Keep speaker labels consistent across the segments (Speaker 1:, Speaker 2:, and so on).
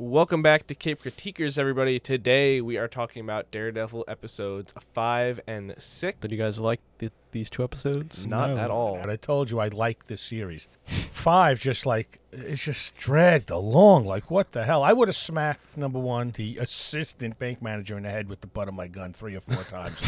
Speaker 1: Welcome back to Cape Critiquers, everybody. Today we are talking about Daredevil episodes 5 and 6.
Speaker 2: Did you guys like these two episodes?
Speaker 1: Not
Speaker 3: No.
Speaker 1: at all.
Speaker 3: I told you I like this series. 5 just like, it's just dragged along. Like, what the hell? I would have smacked, number one, the assistant bank manager in the head with the butt of my gun 3 or 4 times.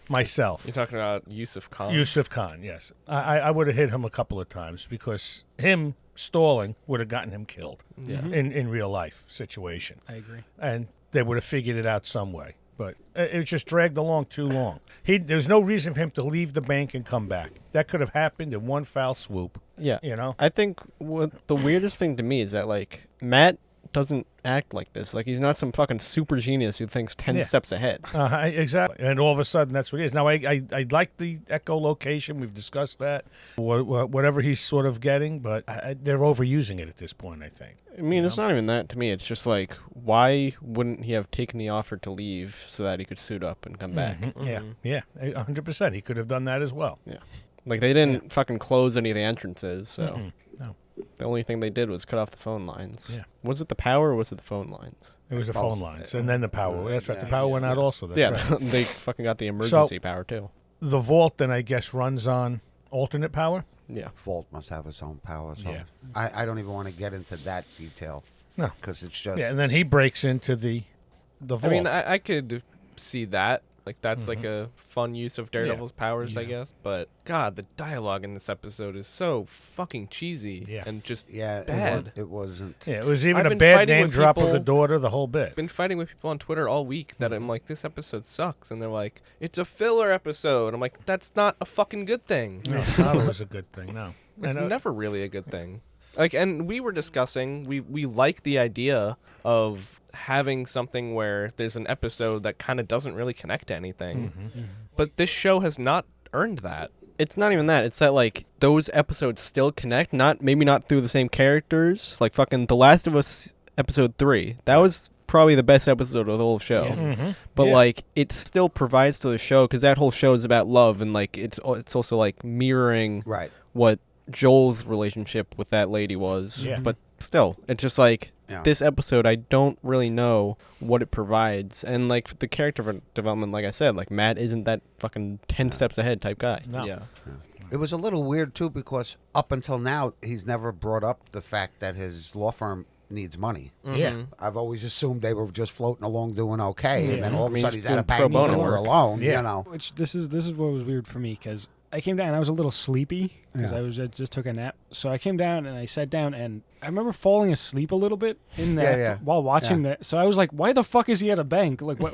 Speaker 3: Myself.
Speaker 1: You're talking about Yusuf Khan.
Speaker 3: Yusuf Khan, yes. I would have hit him a couple of times because him stalling would have gotten him killed
Speaker 1: Yeah.
Speaker 3: in real life situation.
Speaker 4: I agree.
Speaker 3: And they would have figured it out some way. But it just dragged along too long. There's no reason for him to leave the bank and come back. That could have happened in one foul swoop.
Speaker 2: Yeah.
Speaker 3: You know?
Speaker 2: I think what the weirdest thing to me is that, like, Matt doesn't act like this. Like, he's not some fucking super genius who thinks 10 steps ahead.
Speaker 3: Exactly. And all of a sudden, that's what he is. Now, I like the echolocation. We've discussed that. Whatever he's sort of getting, but they're overusing it at this point, I think.
Speaker 2: I mean, it's not even that to me. It's just like, why wouldn't he have taken the offer to leave so that he could suit up and come back?
Speaker 3: Mm-hmm. Yeah, 100%. He could have done that as well.
Speaker 2: Yeah. Like, they didn't fucking close any of the entrances, so...
Speaker 3: Mm-mm. No.
Speaker 2: The only thing they did was cut off the phone lines.
Speaker 3: Yeah.
Speaker 2: Was it the power or was it the phone lines?
Speaker 3: It was the phone lines, and then the power. That's right. The power went out also. That's right.
Speaker 2: They fucking got the emergency power, too.
Speaker 3: The vault, then, I guess, runs on alternate power?
Speaker 2: Yeah.
Speaker 5: Vault must have its own power. So
Speaker 3: Yeah.
Speaker 5: I don't even want to get into that detail.
Speaker 3: No.
Speaker 5: Because it's just...
Speaker 3: Yeah, and then he breaks into the vault.
Speaker 1: I mean, I could see that. Like, that's like a fun use of Daredevil's powers, I guess. But, God, the dialogue in this episode is so fucking cheesy and just bad.
Speaker 5: It wasn't...
Speaker 3: Yeah, it was even
Speaker 1: I've
Speaker 3: a
Speaker 1: been
Speaker 3: bad
Speaker 1: fighting
Speaker 3: name
Speaker 1: with
Speaker 3: drop of
Speaker 1: people-
Speaker 3: the daughter, the whole bit.
Speaker 1: I've been fighting with people on Twitter all week that I'm like, this episode sucks. And they're like, it's a filler episode. I'm like, that's not a fucking good thing.
Speaker 3: No, it's not always a good thing, no.
Speaker 1: It's
Speaker 3: And,
Speaker 1: never really a good thing. Like, and we were discussing, we like the idea of having something where there's an episode that kind of doesn't really connect to anything. But this show has not earned that.
Speaker 2: It's not even that. It's that, like, those episodes still connect. Maybe not through the same characters. Like, fucking The Last of Us episode 3. That was probably the best episode of the whole show.
Speaker 3: Yeah.
Speaker 2: But, like, it still provides to the show, because that whole show is about love, and, like, it's also, like, mirroring what Joel's relationship with that lady was.
Speaker 3: Yeah.
Speaker 2: But still, it's just like, this episode, I don't really know what it provides. And, like, the character development, like I said, like, Matt isn't that fucking 10 steps ahead type guy.
Speaker 3: No.
Speaker 1: Yeah.
Speaker 5: It was a little weird, too, because up until now, he's never brought up the fact that his law firm needs money.
Speaker 3: Yeah.
Speaker 5: I've always assumed they were just floating along doing okay, and then all of a sudden he's
Speaker 2: doing
Speaker 5: out of
Speaker 2: pro
Speaker 5: bank
Speaker 2: bono
Speaker 5: for
Speaker 2: work.
Speaker 5: a loan,
Speaker 3: Yeah.
Speaker 5: you know.
Speaker 4: Which this is what was weird for me because I came down and I was a little sleepy because I just took a nap. So I came down and I sat down and I remember falling asleep a little bit in that while watching that. So I was like, "Why the fuck is he at a bank?" Like, I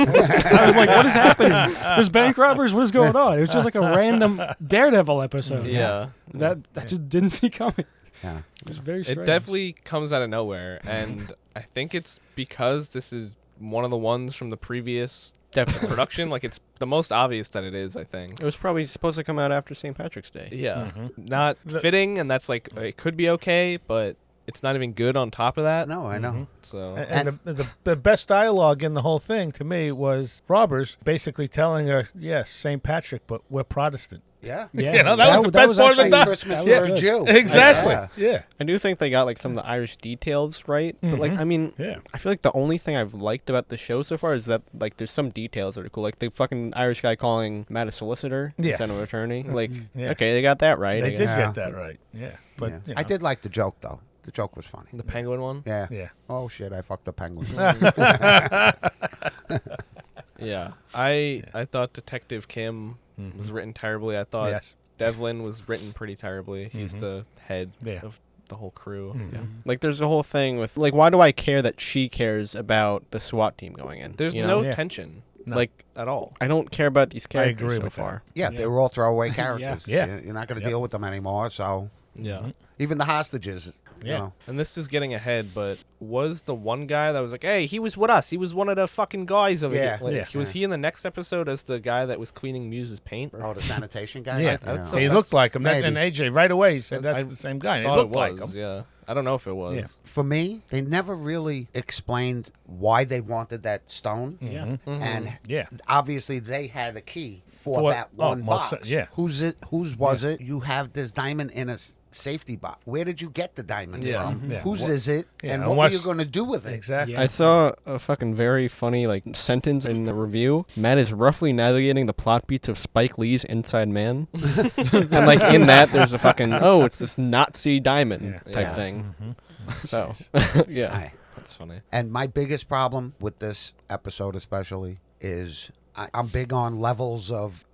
Speaker 4: was like, "What is happening? There's bank robbers. What is going on?" It was just like a random Daredevil episode.
Speaker 1: Yeah.
Speaker 4: That just didn't see coming.
Speaker 5: Yeah.
Speaker 4: It was very strange.
Speaker 1: It definitely comes out of nowhere. And I think it's because this is one of the ones from the previous production. Like, it's the most obvious that it is, I think.
Speaker 2: It was probably supposed to come out after St. Patrick's Day.
Speaker 1: Yeah. Not fitting, and that's like, it could be okay, but it's not even good on top of that.
Speaker 5: No, I know.
Speaker 1: So
Speaker 3: And the best dialogue in the whole thing, to me, was Robbers basically telling her, yes, St. Patrick, but we're Protestant.
Speaker 5: Yeah.
Speaker 4: Yeah,
Speaker 3: You know, that was the best part of the
Speaker 4: actually-
Speaker 3: doc-
Speaker 5: Christmas
Speaker 4: was
Speaker 5: for a
Speaker 4: good.
Speaker 5: Jew.
Speaker 3: Exactly. Yeah.
Speaker 2: I do think they got, like, some of the Irish details right. But, like, I mean, I feel like the only thing I've liked about the show so far is that, like, there's some details that are cool. Like, the fucking Irish guy calling Matt a solicitor instead of an attorney. Like, okay, they got that right.
Speaker 3: They
Speaker 2: I
Speaker 3: did
Speaker 2: guess.
Speaker 3: get that right. Yeah. But
Speaker 5: Yeah.
Speaker 3: you
Speaker 5: I
Speaker 3: know.
Speaker 5: did like the joke, though. The joke was funny.
Speaker 1: the penguin one?
Speaker 5: Yeah.
Speaker 3: Yeah.
Speaker 5: Oh, shit, I fucked the penguin.
Speaker 1: Yeah. I thought Detective Kim was written terribly. I thought
Speaker 3: Yes.
Speaker 1: Devlin was written pretty terribly. He's the head
Speaker 3: Yeah.
Speaker 1: of the whole crew.
Speaker 2: Like, there's a whole thing with, like, why do I care that she cares about the SWAT team going in?
Speaker 1: There's
Speaker 2: you
Speaker 1: no
Speaker 2: know?
Speaker 3: Yeah.
Speaker 1: tension,
Speaker 3: No.
Speaker 1: like, at all.
Speaker 2: I don't care about these characters
Speaker 3: agree
Speaker 2: so
Speaker 3: with that.
Speaker 2: far.
Speaker 5: Yeah, they were all throwaway characters.
Speaker 3: Yeah.
Speaker 5: You're not going to deal with them anymore, so...
Speaker 1: Yeah.
Speaker 5: Even the hostages, you
Speaker 3: Yeah.
Speaker 5: know.
Speaker 1: And this is getting ahead, but was the one guy that was like, hey, he was with us. He was one of the fucking guys over
Speaker 5: Yeah.
Speaker 1: here. Like,
Speaker 3: Yeah.
Speaker 1: Was he in the next episode as the guy that was cleaning Muse's paint?
Speaker 5: Oh, the sanitation guy?
Speaker 3: Yeah.
Speaker 1: that's
Speaker 3: He
Speaker 1: that's-
Speaker 3: looked like him.
Speaker 5: maybe.
Speaker 3: And AJ right away he said
Speaker 1: I
Speaker 3: that's the same guy.
Speaker 1: I
Speaker 3: It
Speaker 1: thought
Speaker 3: looked
Speaker 1: it
Speaker 3: like
Speaker 1: was,
Speaker 3: him.
Speaker 1: yeah. I don't know if it was.
Speaker 3: Yeah.
Speaker 5: For me, they never really explained why they wanted that stone.
Speaker 4: Yeah.
Speaker 5: And
Speaker 3: Yeah.
Speaker 5: obviously they had a key for that one
Speaker 3: most
Speaker 5: box.
Speaker 3: yeah.
Speaker 5: Whose was it? You have this diamond in safety box? Where did you get the diamond
Speaker 1: Yeah.
Speaker 5: from?
Speaker 3: Yeah.
Speaker 5: Whose is it?
Speaker 3: Yeah,
Speaker 5: and
Speaker 3: and
Speaker 5: what were you
Speaker 3: what's-
Speaker 5: going to do with it?
Speaker 3: Exactly.
Speaker 4: Yeah.
Speaker 2: I saw a fucking very funny sentence in the review. Matt is roughly navigating the plot beats of Spike Lee's Inside Man, and in that there's a fucking it's this Nazi diamond
Speaker 3: Yeah.
Speaker 2: type
Speaker 1: Yeah.
Speaker 2: thing. So yeah,
Speaker 5: Aye.
Speaker 1: That's funny.
Speaker 5: And my biggest problem with this episode, especially, is I'm big on levels of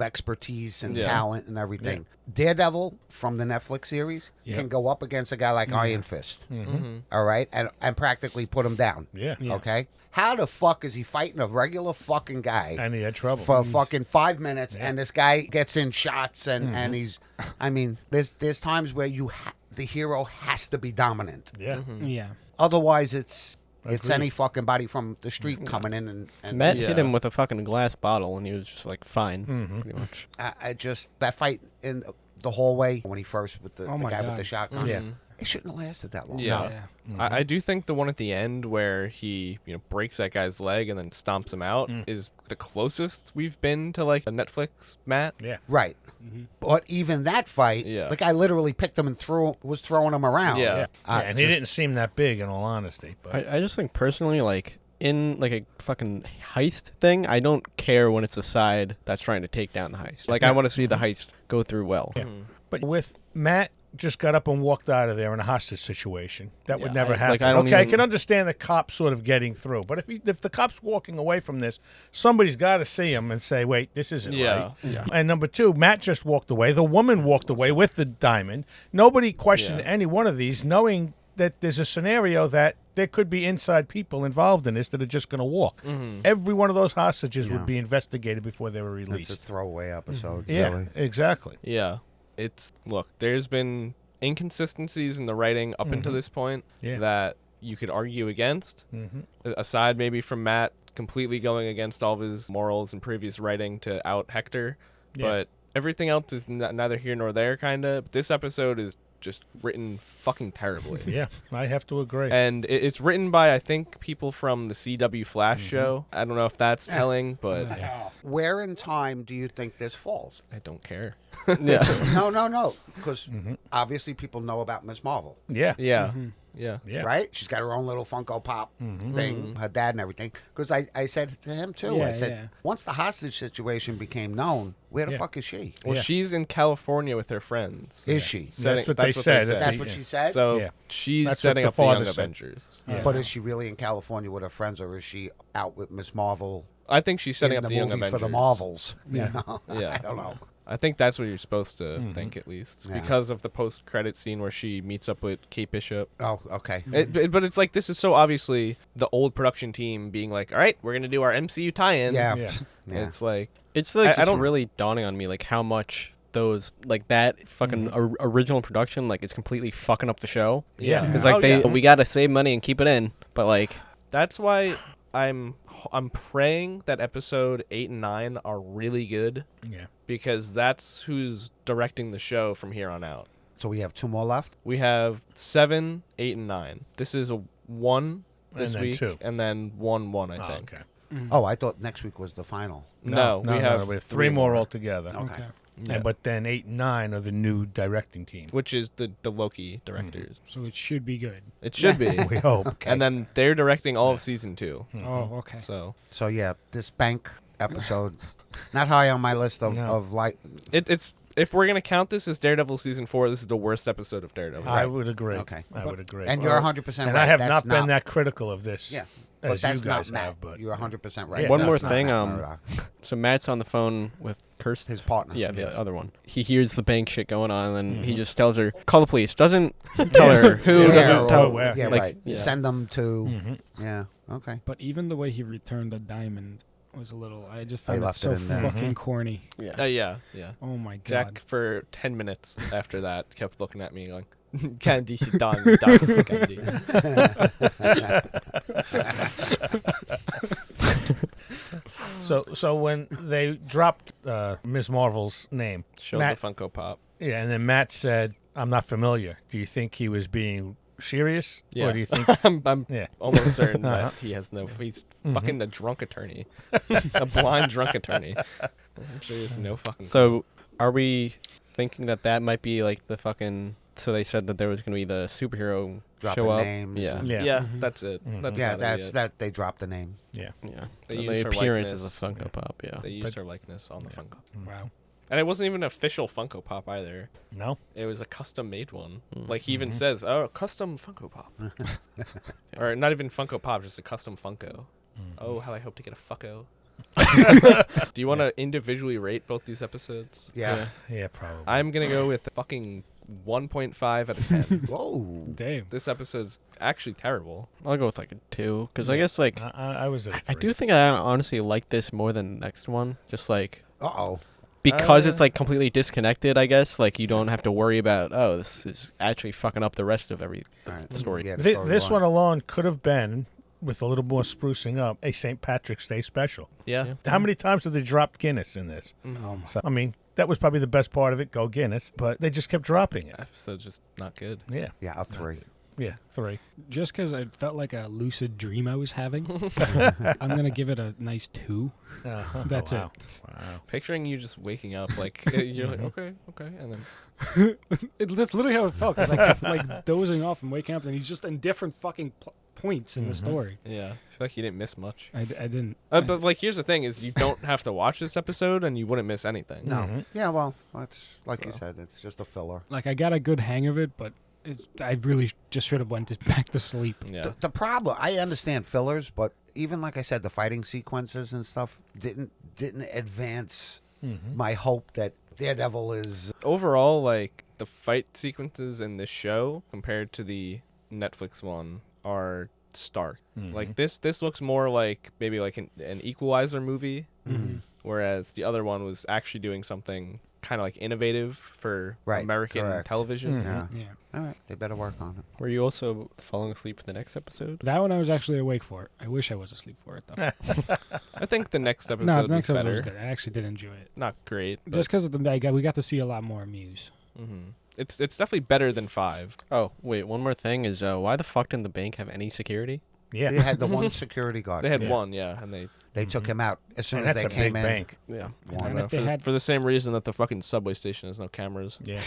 Speaker 5: expertise and
Speaker 1: Yeah.
Speaker 5: talent and everything. Daredevil from the Netflix series can go up against a guy like Iron Fist, all right, and practically put him down.
Speaker 3: Yeah.
Speaker 5: Okay, how the fuck is he fighting a regular fucking guy
Speaker 3: And he had trouble.
Speaker 5: for fucking 5 minutes, and this guy gets in shots, and he's, I mean, there's times where the hero has to be dominant.
Speaker 3: Yeah.
Speaker 4: Yeah.
Speaker 5: Otherwise, it's
Speaker 3: Agreed.
Speaker 5: any fucking body from the street coming in and
Speaker 2: Matt
Speaker 1: Yeah.
Speaker 2: hit him with a fucking glass bottle, and he was just fine, pretty much.
Speaker 5: I just that fight in the hallway when he first with the
Speaker 4: Oh my
Speaker 5: guy with
Speaker 4: God.
Speaker 5: the shotgun.
Speaker 3: Yeah.
Speaker 5: It shouldn't have lasted that long.
Speaker 1: Yeah.
Speaker 4: Yeah.
Speaker 1: I do think the one at the end where he breaks that guy's leg and then stomps him out is the closest we've been to a Netflix Matt.
Speaker 3: Yeah.
Speaker 5: Right. But even that fight,
Speaker 1: Yeah.
Speaker 5: the guy literally picked him and was throwing him around.
Speaker 1: Yeah.
Speaker 3: Yeah. And he didn't seem that big, in all honesty. But
Speaker 2: I just think personally, in a fucking heist thing, I don't care when it's a side that's trying to take down the heist. I want to see the heist go through well.
Speaker 3: Yeah. But with Matt just got up and walked out of there in a hostage situation. That would never happen.
Speaker 2: I don't
Speaker 3: I
Speaker 2: even-
Speaker 3: can understand the cop sort of getting through. But if the cop's walking away from this, somebody's got to see him and say, wait, this isn't right.
Speaker 2: Yeah.
Speaker 3: And number two, Matt just walked away. The woman walked away with the diamond. Nobody questioned any one of these, knowing that there's a scenario that there could be inside people involved in this that are just going to walk. Every one of those hostages would be investigated before they were
Speaker 5: It's
Speaker 3: released.
Speaker 5: a throwaway episode.
Speaker 3: Yeah,
Speaker 5: Really.
Speaker 3: exactly.
Speaker 1: Yeah. There's been inconsistencies in the writing up until this point that you could argue against, aside maybe from Matt completely going against all of his morals and previous writing to out Hector.
Speaker 3: Yeah.
Speaker 1: But everything else is neither here nor there, kind of. This episode is just written fucking terribly.
Speaker 3: Yeah, I have to agree.
Speaker 1: And it's written by, I think, people from the CW Flash show. I don't know if that's telling, but
Speaker 5: Where in time do you think this falls?
Speaker 1: I don't care.
Speaker 2: Yeah.
Speaker 5: No. Because obviously people know about Miss Marvel.
Speaker 3: Yeah.
Speaker 1: Yeah. Yeah.
Speaker 3: Yeah.
Speaker 5: Right? She's got her own little Funko Pop thing, her dad and everything. Because I said to him, too, I
Speaker 4: Yeah,
Speaker 5: said,
Speaker 4: yeah.
Speaker 5: once the hostage situation became known, where the fuck is she?
Speaker 1: Well,
Speaker 3: Yeah.
Speaker 1: she's in California with her friends.
Speaker 5: Is she?
Speaker 3: That's what they said.
Speaker 5: That's what she said?
Speaker 1: So
Speaker 3: Yeah.
Speaker 1: she's
Speaker 3: That's what
Speaker 1: setting
Speaker 3: the
Speaker 1: up the Young
Speaker 3: father said.
Speaker 1: Avengers.
Speaker 4: Yeah.
Speaker 5: But is she really in California with her friends, or is she out with Miss Marvel
Speaker 1: I think she's setting
Speaker 5: in
Speaker 1: up
Speaker 5: the
Speaker 1: the Young
Speaker 5: movie
Speaker 1: Avengers.
Speaker 5: for the Marvels?
Speaker 3: Yeah.
Speaker 5: You know?
Speaker 1: Yeah.
Speaker 5: I don't know.
Speaker 1: I think that's what you're supposed to think, at least,
Speaker 5: Yeah.
Speaker 1: because of the post-credit scene where she meets up with Kate Bishop.
Speaker 5: Oh, okay.
Speaker 1: But it's this is so obviously the old production team being like, all right, we're gonna do our MCU tie-in.
Speaker 5: Yeah.
Speaker 3: Yeah.
Speaker 5: Yeah.
Speaker 1: It's like,
Speaker 2: It's
Speaker 1: I
Speaker 2: just
Speaker 1: don't-
Speaker 2: really dawning on me how much those that fucking original production it's completely fucking up the show.
Speaker 3: Yeah.
Speaker 2: It's
Speaker 1: Oh, yeah.
Speaker 2: we gotta save money and keep it in, but
Speaker 1: that's why I'm praying that episode 8 and 9 are really good,
Speaker 3: Yeah.
Speaker 1: because that's who's directing the show from here on out.
Speaker 5: So we have 2 more left?
Speaker 1: We have 7, 8, and 9. This is a 1 this
Speaker 3: And then
Speaker 1: week,
Speaker 3: 2.
Speaker 1: and then 1, I
Speaker 3: Oh,
Speaker 1: think.
Speaker 3: okay.
Speaker 5: Oh, I thought next week was the final.
Speaker 1: No, we have
Speaker 3: we have 3 more altogether.
Speaker 5: Okay.
Speaker 1: Yeah.
Speaker 3: And but then 8 and 9 are the new directing team.
Speaker 1: Which is the Loki directors.
Speaker 4: So it should be good.
Speaker 1: It should be.
Speaker 3: We hope.
Speaker 5: Okay.
Speaker 1: And then they're directing all of season 2.
Speaker 4: Oh, okay.
Speaker 1: So
Speaker 5: So yeah, this bank episode, not high on my list of,
Speaker 3: No.
Speaker 5: of like.
Speaker 1: it's if we're gonna count this as Daredevil season 4, this is the worst episode of Daredevil.
Speaker 3: I would agree.
Speaker 5: Okay.
Speaker 3: I would agree.
Speaker 5: And you're 100%
Speaker 3: and
Speaker 5: right.
Speaker 3: I have
Speaker 5: That's
Speaker 3: not been that critical of this.
Speaker 5: Yeah.
Speaker 3: As
Speaker 5: But that's
Speaker 3: you guys
Speaker 5: not Matt.
Speaker 3: have, but
Speaker 5: You're 100% right.
Speaker 3: Yeah,
Speaker 2: one
Speaker 3: that's
Speaker 2: more
Speaker 5: not
Speaker 2: thing.
Speaker 5: Matt Murdock.
Speaker 2: So Matt's on the phone with Kirsten,
Speaker 5: His partner.
Speaker 2: Yeah, the
Speaker 3: Yes.
Speaker 2: other one. He hears the bank shit going on, and then he just tells her, "Call the police." Doesn't tell her who.
Speaker 5: Yeah,
Speaker 2: Doesn't
Speaker 5: or-
Speaker 2: tell.
Speaker 3: where.
Speaker 5: yeah,
Speaker 2: like,
Speaker 5: right.
Speaker 2: yeah.
Speaker 5: Send them to.
Speaker 3: Mhm.
Speaker 5: Yeah. Okay.
Speaker 4: But even the way he returned the diamond was a little. I just
Speaker 5: Oh, he
Speaker 4: found it
Speaker 5: left
Speaker 4: so
Speaker 5: it in there.
Speaker 4: fucking corny.
Speaker 2: Yeah.
Speaker 1: Yeah.
Speaker 4: Oh my god.
Speaker 1: Jack for 10 minutes after that kept looking at me going, "Candy, she done, candy."
Speaker 3: So when they dropped Ms. Marvel's name,
Speaker 1: Show
Speaker 3: Matt,
Speaker 1: the Funko Pop.
Speaker 3: yeah, and then Matt said, "I'm not familiar." Do you think he was being serious,
Speaker 1: Yeah.
Speaker 3: or do you think?
Speaker 1: I'm
Speaker 3: Yeah.
Speaker 1: almost certain
Speaker 3: Uh-huh.
Speaker 1: that he has no. He's fucking a drunk attorney, a blind drunk attorney. I'm sure he has no fucking.
Speaker 2: So, are we thinking that might be like the fucking. So they said that there was going to be the superhero
Speaker 5: Dropping
Speaker 2: show up.
Speaker 5: names.
Speaker 2: Yeah.
Speaker 1: Yeah, that's it. That's
Speaker 5: That's
Speaker 1: it.
Speaker 5: that they dropped the name.
Speaker 3: Yeah.
Speaker 2: Yeah.
Speaker 1: They
Speaker 2: The
Speaker 1: used her
Speaker 2: appearance
Speaker 1: likeness.
Speaker 2: as a Funko Pop. Yeah.
Speaker 1: They used her likeness on the Funko.
Speaker 4: Wow.
Speaker 1: And it wasn't even an official Funko Pop either.
Speaker 3: No.
Speaker 1: It was a custom made one. Like he even says, "Oh, custom Funko Pop," or not even Funko Pop, just a custom Funko. Oh, how I hope to get a Funko. Do you want to individually rate both these episodes?
Speaker 5: Yeah.
Speaker 3: Yeah, probably.
Speaker 1: I'm gonna go with fucking 1.5 out of 10.
Speaker 5: Whoa.
Speaker 4: Damn.
Speaker 1: This episode's actually terrible.
Speaker 2: I'll go with like a 2 because I guess like
Speaker 3: I was at a 3.
Speaker 2: I do think I honestly like this more than the next one. Just like
Speaker 5: Uh-oh.
Speaker 2: because it's like completely disconnected. I guess like you don't have to worry about this is actually fucking up the rest of every
Speaker 5: All right.
Speaker 2: story.
Speaker 5: Yeah, the
Speaker 3: This
Speaker 5: storyline.
Speaker 3: one alone could have been, with a little more sprucing up, a St. Patrick's Day special.
Speaker 1: Yeah.
Speaker 3: How many times have they dropped Guinness in this?
Speaker 4: Oh,
Speaker 3: So, I mean, that was probably the best part of it, go Guinness, but they just kept dropping it.
Speaker 1: Episode's just not good.
Speaker 3: Yeah.
Speaker 5: Yeah, a 3.
Speaker 3: Yeah, 3.
Speaker 4: just because it felt like a lucid dream I was having, I'm gonna give it a nice 2. That's
Speaker 3: wow.
Speaker 4: it.
Speaker 3: Wow.
Speaker 1: Picturing you just waking up like you're like okay, and then
Speaker 4: That's literally how it felt. Cause I kept like dozing off and waking up, and he's just in different fucking points in the story.
Speaker 1: yeah, I feel like you didn't miss much.
Speaker 4: I didn't.
Speaker 1: But like, here's the thing: is you don't have to watch this episode, and you wouldn't miss anything.
Speaker 5: No. Yeah, well, that's like you said, it's just a filler.
Speaker 4: Like I got a good hang of it, but I really just should have went back to sleep.
Speaker 1: Yeah.
Speaker 5: The problem, I understand fillers, but even like I said, the fighting sequences and stuff didn't advance my hope that Daredevil is.
Speaker 1: Overall, like the fight sequences in this show compared to the Netflix one are stark. Like this looks more like maybe like an Equalizer movie, whereas the other one was actually doing something kind of like innovative for
Speaker 5: Right,
Speaker 1: American
Speaker 5: correct.
Speaker 1: television.
Speaker 5: Yeah.
Speaker 4: Yeah.
Speaker 5: All right, they better work on it.
Speaker 2: Were you also falling asleep for the next episode?
Speaker 4: That one I was actually awake for. I wish I was asleep for it though.
Speaker 1: I think the next episode
Speaker 4: No, the
Speaker 1: was
Speaker 4: next episode
Speaker 1: better.
Speaker 4: was good. I actually did enjoy it.
Speaker 1: Not great.
Speaker 4: Just because of we got to see a lot more Muse.
Speaker 1: It's definitely better than 5.
Speaker 2: Oh wait, one more thing is why the fuck didn't the bank have any security?
Speaker 3: Yeah.
Speaker 5: They had the one security guard.
Speaker 1: They had
Speaker 2: Yeah.
Speaker 1: one, yeah, and
Speaker 5: They took him out as soon
Speaker 3: And
Speaker 5: as
Speaker 3: that's
Speaker 5: they
Speaker 3: a
Speaker 5: came
Speaker 3: big
Speaker 5: in.
Speaker 3: bank.
Speaker 2: Yeah.
Speaker 1: I
Speaker 4: And
Speaker 1: know,
Speaker 4: if they had-
Speaker 1: for the same reason that the fucking subway station has no cameras.
Speaker 4: Yeah.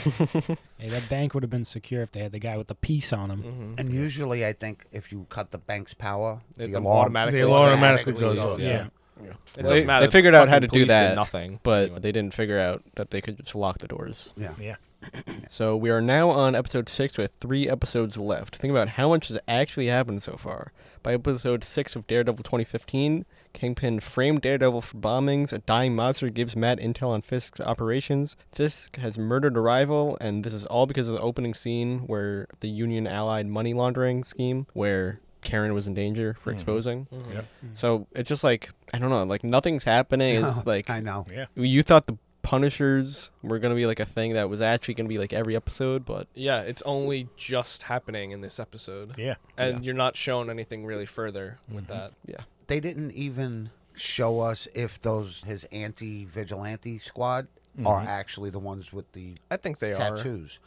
Speaker 4: Hey, that bank would have been secure if they had the guy with the piece on him.
Speaker 5: And usually, I think if you cut the bank's power,
Speaker 1: It
Speaker 5: the alarm
Speaker 1: automatically
Speaker 3: The alarm automatically goes off.
Speaker 4: Yeah.
Speaker 1: It
Speaker 2: They-
Speaker 1: doesn't matter.
Speaker 2: they figured out how
Speaker 1: Fucking
Speaker 2: to do
Speaker 1: police did
Speaker 2: that,
Speaker 1: nothing.
Speaker 2: But
Speaker 1: Anyway.
Speaker 2: they didn't figure out that they could just lock the doors.
Speaker 5: Yeah.
Speaker 3: Yeah.
Speaker 2: So we are now on episode 6 with 3 episodes left. Think about how much has actually happened so far. By episode 6 of Daredevil 2015, Kingpin framed Daredevil for bombings. A dying monster gives Matt intel on Fisk's operations. Fisk has murdered a rival, and this is all because of the opening scene where the Union allied money laundering scheme, where Karen was in danger for exposing.
Speaker 3: Yep.
Speaker 2: So it's just like, I don't know, like nothing's happening. It's like,
Speaker 5: I know.
Speaker 3: Yeah.
Speaker 2: you thought the Punishers were going to be like a thing that was actually going to be like every episode, but
Speaker 1: Yeah, it's only just happening in this episode.
Speaker 3: Yeah.
Speaker 1: And you're not shown anything really further with that.
Speaker 2: yeah.
Speaker 5: They didn't even show us if his anti-vigilante squad are actually the ones with the
Speaker 1: I think they are.
Speaker 5: tattoos.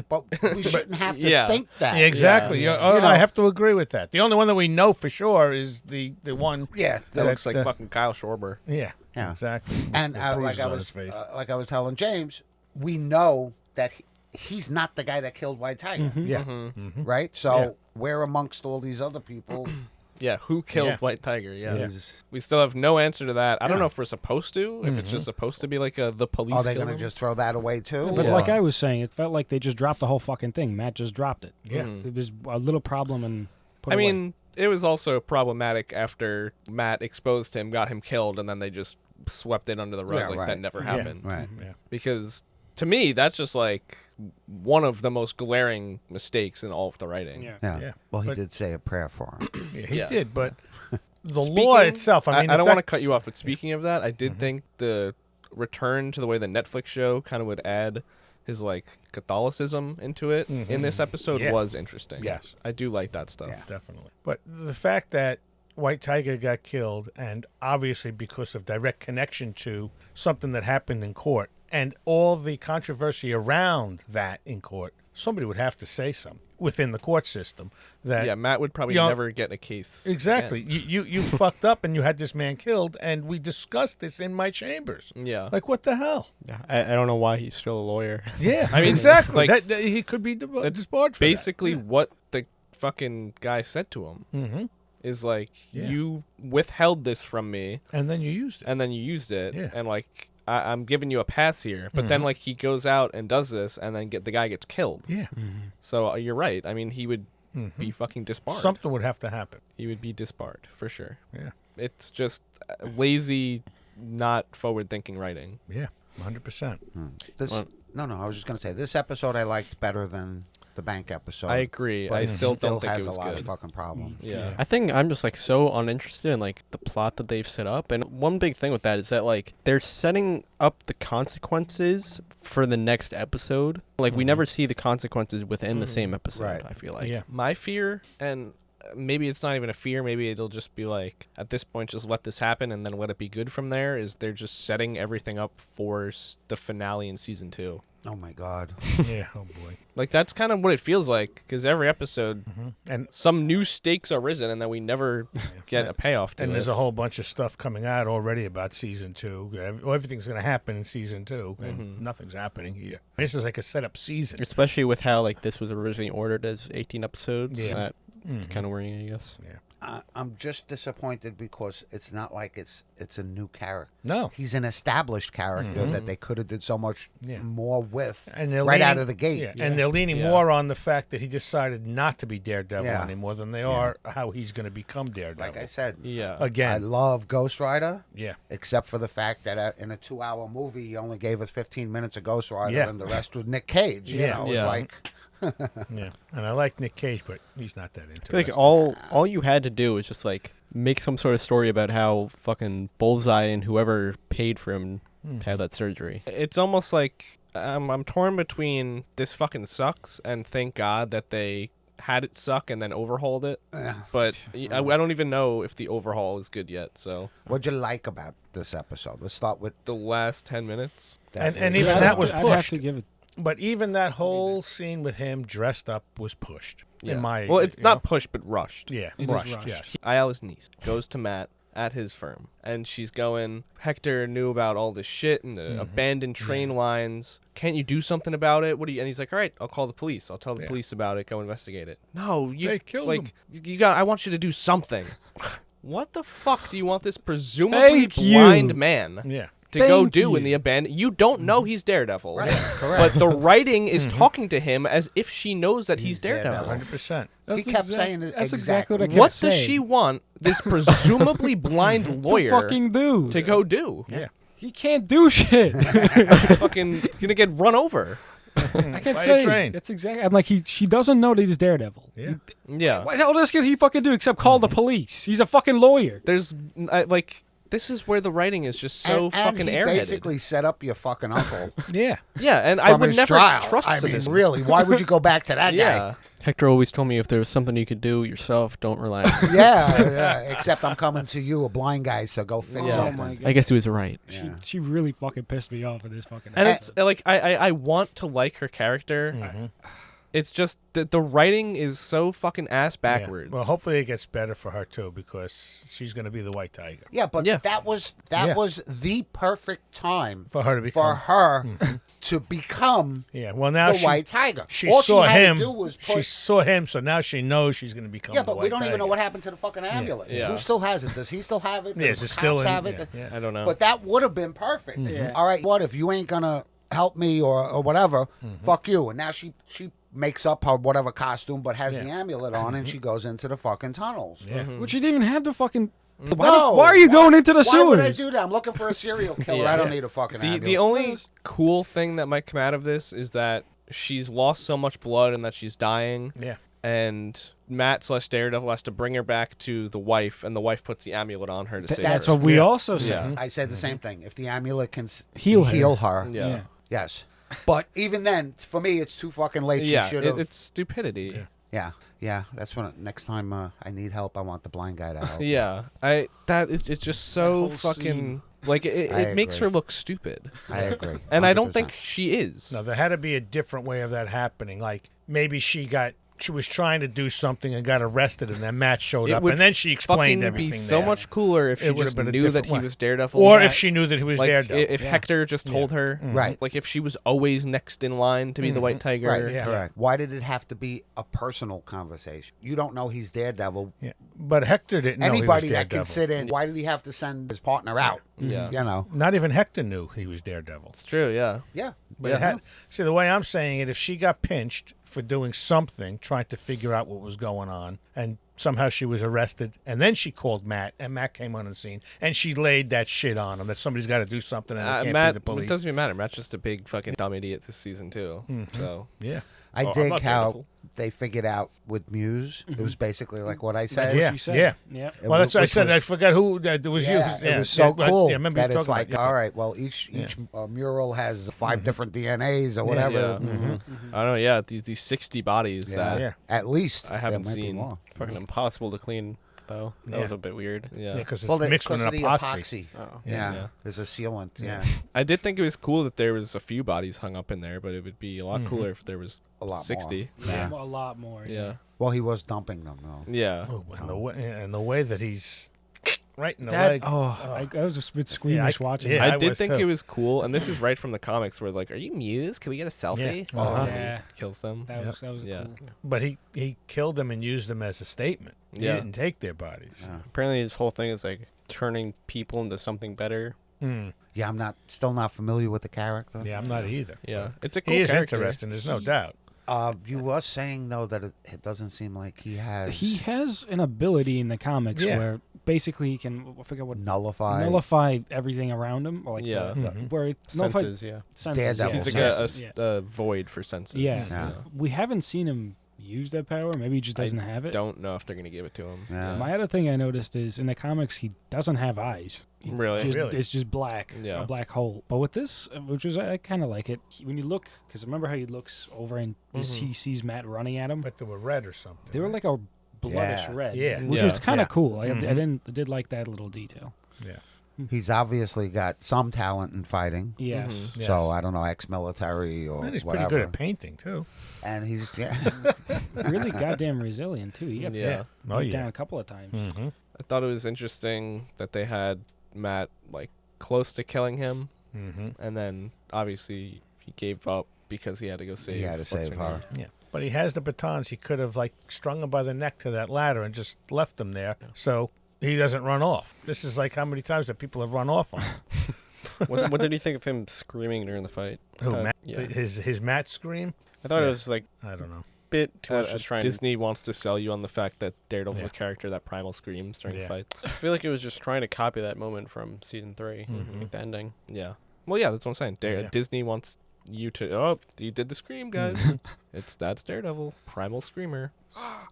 Speaker 5: But we shouldn't have to
Speaker 1: Yeah.
Speaker 5: think that.
Speaker 3: Exactly.
Speaker 1: Yeah.
Speaker 3: You know, I have to agree with that. The only one that we know for sure is the one.
Speaker 5: Yeah.
Speaker 1: That looks like
Speaker 3: the-
Speaker 1: fucking Kyle Schwarber.
Speaker 3: Yeah.
Speaker 5: Yeah.
Speaker 3: Exactly.
Speaker 5: And
Speaker 3: With bruises
Speaker 5: like
Speaker 3: on his face.
Speaker 5: I was telling James, we know that he's not the guy that killed White Tiger,
Speaker 3: Yeah.
Speaker 5: right? So
Speaker 3: Yeah.
Speaker 5: we're amongst all these other people.
Speaker 1: Yeah, who killed
Speaker 3: Yeah.
Speaker 1: White Tiger? Yeah.
Speaker 3: Yeah.
Speaker 1: We still have no answer to that. I don't
Speaker 5: Yeah.
Speaker 1: know if we're supposed to, if it's just supposed to be like the police
Speaker 5: Are they
Speaker 1: killed
Speaker 5: going to
Speaker 1: him.
Speaker 5: just throw that away too?
Speaker 4: But
Speaker 5: or-
Speaker 4: like I was saying, it felt like they just dropped the whole fucking thing. Matt just dropped it.
Speaker 3: Yeah.
Speaker 4: It was a little problem and put
Speaker 1: I
Speaker 4: away.
Speaker 1: mean, it was also problematic after Matt exposed him, got him killed, and then they just swept it under the rug
Speaker 5: Yeah,
Speaker 1: like
Speaker 5: right.
Speaker 1: that never
Speaker 3: Yeah.
Speaker 1: happened.
Speaker 5: right.
Speaker 3: Yeah.
Speaker 1: Because to me, that's just like one of the most glaring mistakes in all of the writing.
Speaker 4: yeah.
Speaker 5: Yeah.
Speaker 3: Yeah.
Speaker 5: Well, he
Speaker 3: But-
Speaker 5: did say a prayer for him.
Speaker 3: Yeah, he
Speaker 1: Yeah.
Speaker 3: did, but the
Speaker 1: Speaking-
Speaker 3: law itself, I mean,
Speaker 1: I
Speaker 3: the
Speaker 1: don't want to
Speaker 3: fact-
Speaker 1: cut you off, but speaking of that, I did think the return to the way the Netflix show kind of would add his like Catholicism into it in this episode
Speaker 3: Yeah.
Speaker 1: was interesting.
Speaker 3: Yes.
Speaker 1: I do like that stuff.
Speaker 5: Yeah.
Speaker 3: Definitely. But the fact that White Tiger got killed, and obviously because of direct connection to something that happened in court, and all the controversy around that in court, somebody would have to say something. within the court system. That
Speaker 1: Yeah, Matt would probably never get in a case.
Speaker 3: Exactly.
Speaker 1: again.
Speaker 3: You fucked up and you had this man killed, and we discussed this in my chambers.
Speaker 1: Yeah.
Speaker 3: Like, what the hell?
Speaker 2: Yeah, I don't know why he's still a lawyer.
Speaker 3: Yeah,
Speaker 1: I mean,
Speaker 3: exactly.
Speaker 1: like,
Speaker 3: that he could be
Speaker 1: That's
Speaker 3: disbarred for
Speaker 1: basically
Speaker 3: that.
Speaker 1: what the fucking guy said to him.
Speaker 3: Mm-hmm.
Speaker 1: Is like,
Speaker 3: Yeah.
Speaker 1: you withheld this from me,
Speaker 3: And then you used it.
Speaker 1: and then you used it,
Speaker 3: Yeah.
Speaker 1: and like, I'm giving you a pass here. But then, like, he goes out and does this, and then the guy gets killed.
Speaker 3: Yeah.
Speaker 1: So you're right. I mean, he would be fucking disbarred.
Speaker 3: Something would have to happen.
Speaker 1: He would be disbarred for sure.
Speaker 3: Yeah.
Speaker 1: It's just lazy, not forward-thinking writing.
Speaker 3: Yeah. 100%.
Speaker 5: No, I was just going to say, this episode I liked better than the bank episode.
Speaker 1: I agree.
Speaker 5: But
Speaker 1: I
Speaker 5: it
Speaker 1: still don't think
Speaker 5: has
Speaker 1: it was
Speaker 5: a lot
Speaker 1: good.
Speaker 5: of fucking problems.
Speaker 1: Yeah.
Speaker 2: I think I'm just like so uninterested in like the plot that they've set up. And one big thing with that is that like they're setting up the consequences for the next episode. Like we never see the consequences within the same episode,
Speaker 5: Right.
Speaker 2: I feel like.
Speaker 3: Yeah.
Speaker 1: My fear, and maybe it's not even a fear, maybe it'll just be like, at this point, just let this happen and then let it be good from there, is they're just setting everything up for the finale in season 2.
Speaker 5: Oh, my God.
Speaker 3: Yeah. Oh, boy.
Speaker 1: Like, that's kind of what it feels like, because every episode,
Speaker 3: And
Speaker 1: some new stakes are risen, and then we never get a payoff to
Speaker 3: And
Speaker 1: it.
Speaker 3: there's a whole bunch of stuff coming out already about season 2. Everything's going to happen in season 2, and nothing's happening here. This is like a setup season.
Speaker 2: Especially with how like this was originally ordered as 18 episodes.
Speaker 3: Yeah.
Speaker 2: That kind of worrying, I guess.
Speaker 3: Yeah.
Speaker 5: I'm just disappointed because it's not like it's a new character.
Speaker 3: No.
Speaker 5: He's an established character that they could have did so much more with
Speaker 3: And they're
Speaker 5: right out
Speaker 3: leaning-
Speaker 5: of the gate.
Speaker 3: Yeah. And they're leaning
Speaker 1: Yeah.
Speaker 3: more on the fact that he decided not to be Daredevil
Speaker 5: Yeah.
Speaker 3: anymore than they are how he's going to become Daredevil.
Speaker 5: Like I said,
Speaker 1: Yeah.
Speaker 5: I
Speaker 3: Again.
Speaker 5: love Ghost Rider,
Speaker 3: Yeah.
Speaker 5: except for the fact that in a 2-hour movie, he only gave us 15 minutes of Ghost Rider
Speaker 3: Yeah.
Speaker 5: and the rest was Nick Cage. You
Speaker 3: Yeah.
Speaker 5: know, it's
Speaker 1: Yeah.
Speaker 5: like,
Speaker 3: Yeah. And I like Nick Cage, but he's not that
Speaker 2: I feel
Speaker 3: interesting.
Speaker 2: like all you had to do was just like make some sort of story about how fucking Bullseye and whoever paid for him to have that surgery.
Speaker 1: It's almost like I'm torn between this fucking sucks and thank God that they had it suck and then overhauled it. But I don't even know if the overhaul is good yet. So
Speaker 5: what'd you like about this episode? Let's start with
Speaker 1: the last 10 minutes.
Speaker 5: that.
Speaker 3: And
Speaker 5: movie.
Speaker 3: even that was
Speaker 4: I'd have
Speaker 3: pushed.
Speaker 4: to give it.
Speaker 3: But even that whole scene with him dressed up was pushed.
Speaker 1: Yeah.
Speaker 3: In my
Speaker 1: well, it's
Speaker 3: you
Speaker 1: not
Speaker 3: know?
Speaker 1: pushed, but rushed.
Speaker 3: Yeah,
Speaker 4: It is
Speaker 3: rushed,
Speaker 4: rushed.
Speaker 3: yes.
Speaker 1: Ayala's niece goes to Matt at his firm, and she's going, Hector knew about all this shit and the abandoned train lines. Can't you do something about it? What do you? And he's like, all right, I'll call the police. I'll tell the police about it. Go investigate it. No, you
Speaker 3: They killed
Speaker 1: like
Speaker 3: him.
Speaker 1: you got. I want you to do something. What the fuck do you want this presumably
Speaker 4: Thank you.
Speaker 1: blind man
Speaker 3: Yeah.
Speaker 1: to go
Speaker 4: Thank
Speaker 1: do
Speaker 4: you.
Speaker 1: in the abandoned? You don't know he's Daredevil.
Speaker 5: Right, correct.
Speaker 1: But the writing is talking to him as if she knows that he's Daredevil.
Speaker 3: 100%.
Speaker 5: He kept saying it
Speaker 4: That's
Speaker 5: exactly.
Speaker 4: exactly what I kept
Speaker 1: What
Speaker 4: saying.
Speaker 1: does she want this presumably blind lawyer
Speaker 4: to fucking do?
Speaker 1: to go do?
Speaker 3: Yeah.
Speaker 4: He can't do shit.
Speaker 1: Fucking gonna get run over.
Speaker 4: I kept
Speaker 3: By a
Speaker 4: saying
Speaker 3: train.
Speaker 4: that's exactly. I'm like she doesn't know that he's Daredevil.
Speaker 3: Yeah.
Speaker 1: Yeah.
Speaker 4: What the hell else can he fucking do except call the police? He's a fucking lawyer.
Speaker 1: There's like this is where the writing is just so
Speaker 5: and
Speaker 1: fucking
Speaker 5: he
Speaker 1: airheaded.
Speaker 5: basically set up your fucking uncle
Speaker 3: Yeah.
Speaker 1: Yeah, and I
Speaker 5: from
Speaker 1: would
Speaker 5: his
Speaker 1: never
Speaker 5: trial.
Speaker 1: trust
Speaker 5: I mean,
Speaker 1: this.
Speaker 5: really, why would you go back to that guy?
Speaker 1: Yeah.
Speaker 2: Hector always told me if there was something you could do yourself, don't rely on it.
Speaker 5: Yeah, except I'm coming to you, a blind guy, so go fix
Speaker 1: Yeah.
Speaker 4: Oh
Speaker 5: something.
Speaker 4: my god.
Speaker 2: I guess he was right.
Speaker 5: Yeah.
Speaker 4: She really fucking pissed me off with this fucking.
Speaker 1: And it's like I want to like her character. It's just that the writing is so fucking ass backwards.
Speaker 3: Yeah. Well, hopefully it gets better for her too, because she's going to be the White Tiger.
Speaker 5: Yeah, but
Speaker 1: Yeah.
Speaker 5: that was the perfect time
Speaker 3: For her to become.
Speaker 5: for her to become
Speaker 3: Yeah. Well, now
Speaker 5: the
Speaker 3: she,
Speaker 5: White Tiger.
Speaker 3: she
Speaker 5: All
Speaker 3: saw
Speaker 5: she had
Speaker 3: him.
Speaker 5: to do was
Speaker 3: She
Speaker 5: push.
Speaker 3: saw him, so now she knows she's going to become
Speaker 5: Yeah,
Speaker 3: the
Speaker 5: but
Speaker 3: White
Speaker 5: we don't
Speaker 3: Tiger.
Speaker 5: even know what happened to the fucking amulet.
Speaker 1: Yeah.
Speaker 5: Who still has it? Does he still have it?
Speaker 3: Yeah,
Speaker 5: Does
Speaker 3: is it
Speaker 5: the
Speaker 3: still
Speaker 5: cops
Speaker 3: in?
Speaker 5: have it?
Speaker 3: Yeah.
Speaker 1: I don't know.
Speaker 5: But that would have been perfect. All right, what if you ain't gonna help me or whatever? Fuck you. And now she makes up her whatever costume, but has the amulet on, and she goes into the fucking tunnels.
Speaker 3: Yeah.
Speaker 4: Which she didn't even have the fucking.
Speaker 5: No,
Speaker 4: Why are you going into the
Speaker 5: Why would I
Speaker 4: sewers?
Speaker 5: do that? I'm looking for a serial killer.
Speaker 1: Yeah.
Speaker 5: I don't need a fucking
Speaker 1: the
Speaker 5: amulet.
Speaker 1: only cool thing that might come out of this is that she's lost so much blood and that she's dying.
Speaker 3: Yeah.
Speaker 1: And Matt / Daredevil has to bring her back to the wife, and the wife puts the amulet on her to save
Speaker 4: That's
Speaker 1: her.
Speaker 4: what we
Speaker 3: Yeah.
Speaker 4: also said.
Speaker 1: Yeah.
Speaker 5: I said the same thing. If the amulet can
Speaker 4: Heal her.
Speaker 5: heal her,
Speaker 1: Yeah.
Speaker 5: yes. But even then, for me, it's too fucking late.
Speaker 1: Yeah,
Speaker 5: She should have.
Speaker 1: it's stupidity.
Speaker 5: Yeah. That's when next time I need help, I want the blind guy to help.
Speaker 1: Yeah, it's just so
Speaker 4: whole
Speaker 1: fucking
Speaker 4: scene.
Speaker 1: like it
Speaker 5: I
Speaker 1: makes
Speaker 5: agree.
Speaker 1: her look stupid,
Speaker 5: I agree.
Speaker 1: and I don't
Speaker 5: 100%.
Speaker 1: think she is.
Speaker 3: No, there had to be a different way of that happening. Like maybe she got she was trying to do something and got arrested, and then Matt showed
Speaker 1: It
Speaker 3: up,
Speaker 1: would
Speaker 3: and then she explained
Speaker 1: fucking
Speaker 3: everything.
Speaker 1: be so
Speaker 3: there.
Speaker 1: much cooler if she
Speaker 3: It would've
Speaker 1: just
Speaker 3: been a
Speaker 1: knew that
Speaker 3: different
Speaker 1: he
Speaker 3: way.
Speaker 1: was Daredevil.
Speaker 3: Or
Speaker 1: That-
Speaker 3: if she knew that he was
Speaker 1: like,
Speaker 3: Daredevil.
Speaker 1: If Hector just told her,
Speaker 5: Right.
Speaker 1: like if she was always next in line to be the White Tiger.
Speaker 5: Right,
Speaker 3: Yeah.
Speaker 5: correct. Why did it have to be a personal conversation? You don't know he's Daredevil.
Speaker 3: Yeah. But Hector didn't know
Speaker 5: Anybody
Speaker 3: he was
Speaker 5: that can
Speaker 3: Daredevil.
Speaker 5: sit in, why did he have to send his partner out?
Speaker 1: Yeah.
Speaker 5: You know?
Speaker 3: Not even Hector knew he was Daredevil.
Speaker 1: It's true, yeah.
Speaker 5: Yeah.
Speaker 3: But
Speaker 1: Yeah.
Speaker 3: it had, see, the way I'm saying it, if she got pinched for doing something, trying to figure out what was going on, and somehow she was arrested, and then she called Matt, and Matt came on the scene, and she laid that shit on him that somebody's got to do something, and it can't
Speaker 1: Matt,
Speaker 3: be the police.
Speaker 1: it doesn't even matter. Matt's just a big fucking dumb idiot this season, too. So,
Speaker 3: Yeah.
Speaker 5: I
Speaker 1: Oh, I'm
Speaker 5: dig
Speaker 1: not
Speaker 5: how
Speaker 1: Daredevil.
Speaker 5: they figured out with Muse. It was basically like what I said.
Speaker 3: Yeah.
Speaker 4: What you said.
Speaker 3: Yeah.
Speaker 4: Yep.
Speaker 5: It
Speaker 3: Well, that's what I
Speaker 5: which
Speaker 3: said.
Speaker 5: was-
Speaker 3: I forgot who that was.
Speaker 5: Yeah,
Speaker 3: you.
Speaker 5: it was so cool
Speaker 3: Yeah, I remember
Speaker 5: that
Speaker 3: you
Speaker 5: it's
Speaker 3: talking
Speaker 5: like,
Speaker 3: about,
Speaker 5: all right, well, each mural has 5 different DNAs or whatever.
Speaker 1: yeah. I don't know, yeah, these 60 bodies
Speaker 5: Yeah.
Speaker 1: that
Speaker 3: Yeah.
Speaker 5: At least.
Speaker 1: I haven't
Speaker 5: There might be
Speaker 1: seen.
Speaker 5: more.
Speaker 1: Fucking impossible to clean, though. That
Speaker 3: Yeah.
Speaker 1: was a bit weird. Yeah.
Speaker 3: because it's
Speaker 5: Well,
Speaker 3: mixed with an
Speaker 5: because of the
Speaker 3: epoxy.
Speaker 1: Oh.
Speaker 5: Yeah.
Speaker 1: Yeah.
Speaker 5: There's a sealant. Yeah.
Speaker 1: I did think it was cool that there was a few bodies hung up in there, but it would be a lot cooler if there was
Speaker 5: A lot
Speaker 1: 60.
Speaker 5: Yeah.
Speaker 4: A lot more.
Speaker 1: Yeah.
Speaker 5: Well, he was dumping them, though.
Speaker 1: Yeah.
Speaker 3: Oh, and the way that he's right in the
Speaker 4: That,
Speaker 3: leg.
Speaker 4: I was a bit squeamish watching
Speaker 3: yeah,
Speaker 4: that.
Speaker 1: I did
Speaker 3: was
Speaker 1: think
Speaker 3: too.
Speaker 1: it was cool, and this is right from the comics where like, are you Muse? Can we get a selfie?
Speaker 3: Yeah. Uh-huh.
Speaker 4: Yeah.
Speaker 1: Kills them.
Speaker 4: That was
Speaker 1: Yeah.
Speaker 4: cool.
Speaker 3: But he killed them and used them as a statement. He
Speaker 1: Yeah.
Speaker 3: didn't take their bodies.
Speaker 2: Apparently, his whole thing is like turning people into something better.
Speaker 5: Yeah, I'm still not familiar with the character.
Speaker 3: Yeah, I'm not either.
Speaker 1: Yeah. It's a cool
Speaker 3: He is
Speaker 1: character.
Speaker 3: interesting. There's no doubt.
Speaker 5: You were saying though that it doesn't seem like he has
Speaker 4: He has an ability in the comics
Speaker 3: Yeah.
Speaker 4: where basically he can, I forget what,
Speaker 5: nullify.
Speaker 4: nullify everything around him. Or like
Speaker 1: Yeah.
Speaker 4: where it nullify
Speaker 2: Senses, yeah.
Speaker 4: senses.
Speaker 5: Daredevil.
Speaker 1: He's like
Speaker 5: Senses.
Speaker 1: a void for senses.
Speaker 4: Yeah.
Speaker 5: Yeah.
Speaker 4: We haven't seen him use that power. Maybe he just doesn't have it.
Speaker 1: Don't know if they're gonna give it to him.
Speaker 5: Yeah.
Speaker 4: My other thing I noticed is in the comics he doesn't have eyes.
Speaker 1: Really?
Speaker 3: Really?
Speaker 4: It's just black,
Speaker 1: Yeah.
Speaker 4: a black hole. But with this, which was I kind of like it when you look, because remember how he looks over and he sees Matt running at him.
Speaker 3: But they were red or something.
Speaker 4: They were like a bloodish
Speaker 5: Yeah.
Speaker 4: red,
Speaker 3: Yeah.
Speaker 4: which
Speaker 1: Yeah.
Speaker 4: was kind of
Speaker 3: Yeah.
Speaker 4: cool. I did like that little detail.
Speaker 3: Yeah.
Speaker 5: He's obviously got some talent in fighting.
Speaker 4: Yes.
Speaker 3: Yes.
Speaker 5: So I don't know, ex-military or
Speaker 3: And he's
Speaker 5: whatever.
Speaker 3: pretty good at painting too.
Speaker 5: And he's
Speaker 4: Really goddamn resilient too. He got
Speaker 1: Yeah.
Speaker 3: Oh
Speaker 4: beat down
Speaker 3: yeah.
Speaker 4: a couple of times.
Speaker 3: Mm-hmm.
Speaker 1: I thought it was interesting that they had Matt like close to killing him,
Speaker 3: Mm-hmm.
Speaker 1: and then obviously he gave up because he had to go save.
Speaker 5: He had to
Speaker 1: what's
Speaker 5: save
Speaker 1: her
Speaker 5: her.
Speaker 1: name.
Speaker 3: Yeah. But he has the batons. He could have like strung him by the neck to that ladder and just left him there, so he doesn't run off. This is like how many times that people have run off on him.
Speaker 2: What did you think of him screaming during the fight?
Speaker 3: Who, Matt?
Speaker 2: Yeah.
Speaker 3: His Matt scream?
Speaker 2: I thought
Speaker 3: Yeah.
Speaker 2: it was like
Speaker 3: I don't know.
Speaker 2: a bit too much.
Speaker 1: Uh,
Speaker 2: Just trying.
Speaker 1: Disney wants to sell you on the fact that Daredevil's
Speaker 3: Yeah.
Speaker 1: a character that primal screams during
Speaker 3: Yeah.
Speaker 1: fights.
Speaker 2: I feel like it was just trying to copy that moment from season 3,
Speaker 3: Mhm.
Speaker 2: like the ending.
Speaker 1: Yeah. Well, yeah, that's what I'm saying.
Speaker 3: Yeah.
Speaker 1: Disney wants you to. Oh, you did the scream, guys. That's Daredevil, primal screamer.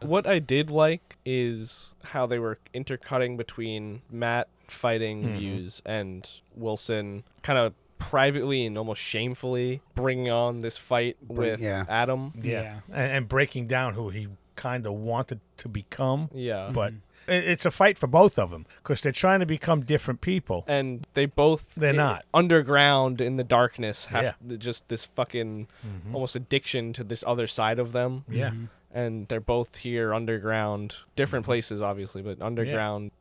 Speaker 1: What I did like is how they were intercutting between Matt fighting Muse and Wilson, kind of privately and almost shamefully bringing on this fight with
Speaker 5: yeah.
Speaker 1: Adam.
Speaker 4: Yeah.
Speaker 3: And breaking down who he kind of wanted to become.
Speaker 1: Yeah.
Speaker 3: But it's a fight for both of them because they're trying to become different people.
Speaker 1: And they both
Speaker 3: They're not.
Speaker 1: underground in the darkness have
Speaker 3: Yeah.
Speaker 1: just this fucking almost addiction to this other side of them.
Speaker 3: Yeah.
Speaker 1: And they're both here underground, different places obviously, but underground,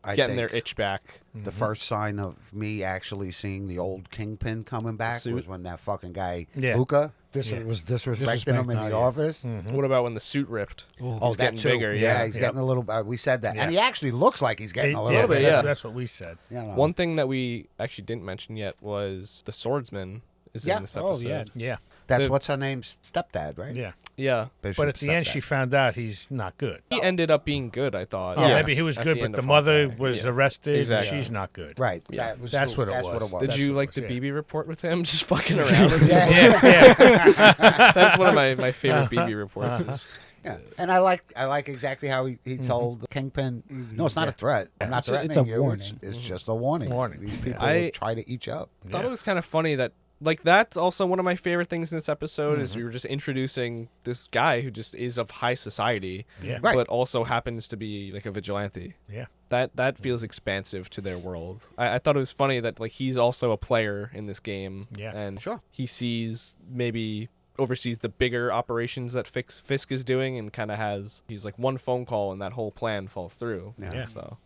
Speaker 5: I
Speaker 1: getting
Speaker 5: think
Speaker 1: their itch back.
Speaker 5: the first sign of me actually seeing the old Kingpin coming back
Speaker 1: Suit.
Speaker 5: was when that fucking guy
Speaker 3: Yeah.
Speaker 5: Luca
Speaker 3: Yeah.
Speaker 5: was disrespecting him in
Speaker 3: Oh,
Speaker 5: the
Speaker 3: yeah.
Speaker 5: office.
Speaker 1: What about when the suit ripped?
Speaker 5: Oh,
Speaker 1: He's
Speaker 5: that
Speaker 1: getting
Speaker 5: too.
Speaker 1: bigger.
Speaker 5: Yeah,
Speaker 1: Yeah.
Speaker 5: he's getting a little. We said that, and
Speaker 3: Yeah.
Speaker 5: he actually looks like he's getting a little
Speaker 3: Yeah,
Speaker 5: bit.
Speaker 1: yeah.
Speaker 3: that's what we said.
Speaker 5: You know.
Speaker 1: One thing that we actually didn't mention yet was the Swordsman is
Speaker 5: Yeah.
Speaker 1: in this
Speaker 4: Oh,
Speaker 1: episode.
Speaker 4: yeah.
Speaker 3: Yeah.
Speaker 5: That's
Speaker 1: the-
Speaker 5: what's her name's stepdad, right?
Speaker 3: Yeah.
Speaker 1: Yeah.
Speaker 5: Bishop's
Speaker 3: But at the end,
Speaker 5: stepdad.
Speaker 3: she found out he's not good.
Speaker 1: He ended up being good, I thought.
Speaker 3: Oh,
Speaker 5: Yeah.
Speaker 3: maybe he was
Speaker 1: At
Speaker 3: good,
Speaker 1: the
Speaker 3: but
Speaker 1: end
Speaker 3: the
Speaker 1: of
Speaker 3: mother
Speaker 1: Foggy.
Speaker 3: was
Speaker 1: Yeah.
Speaker 3: arrested,
Speaker 1: Exactly.
Speaker 3: and she's not good.
Speaker 5: Right.
Speaker 1: Yeah.
Speaker 3: That's what it
Speaker 5: That's
Speaker 3: was.
Speaker 1: Did
Speaker 3: That's
Speaker 1: you
Speaker 3: what
Speaker 1: like
Speaker 3: it
Speaker 1: the
Speaker 3: was, yeah.
Speaker 1: BB report with him just fucking around? with
Speaker 5: Yeah.
Speaker 3: Yeah,
Speaker 1: That's one of my favorite BB reports. Is,
Speaker 5: Yeah, and I like exactly how he told the Kingpin, no, it's not a threat. I'm not
Speaker 4: It's a
Speaker 5: threatening you.
Speaker 4: warning.
Speaker 5: It's just a warning.
Speaker 3: Warning.
Speaker 5: These people
Speaker 1: I-
Speaker 5: try to eat you up.
Speaker 1: thought it was kind of funny that like that's also one of my favorite things in this episode is we were just introducing this guy who just is of high society,
Speaker 3: Yeah.
Speaker 5: Right.
Speaker 1: but also happens to be like a vigilante.
Speaker 3: Yeah.
Speaker 1: That feels expansive to their world. I thought it was funny that like he's also a player in this game.
Speaker 3: Yeah.
Speaker 1: And
Speaker 5: Sure.
Speaker 1: he sees maybe oversees the bigger operations that Fisk is doing, and kind of he's like one phone call and that whole plan falls through.
Speaker 5: Yeah.
Speaker 1: So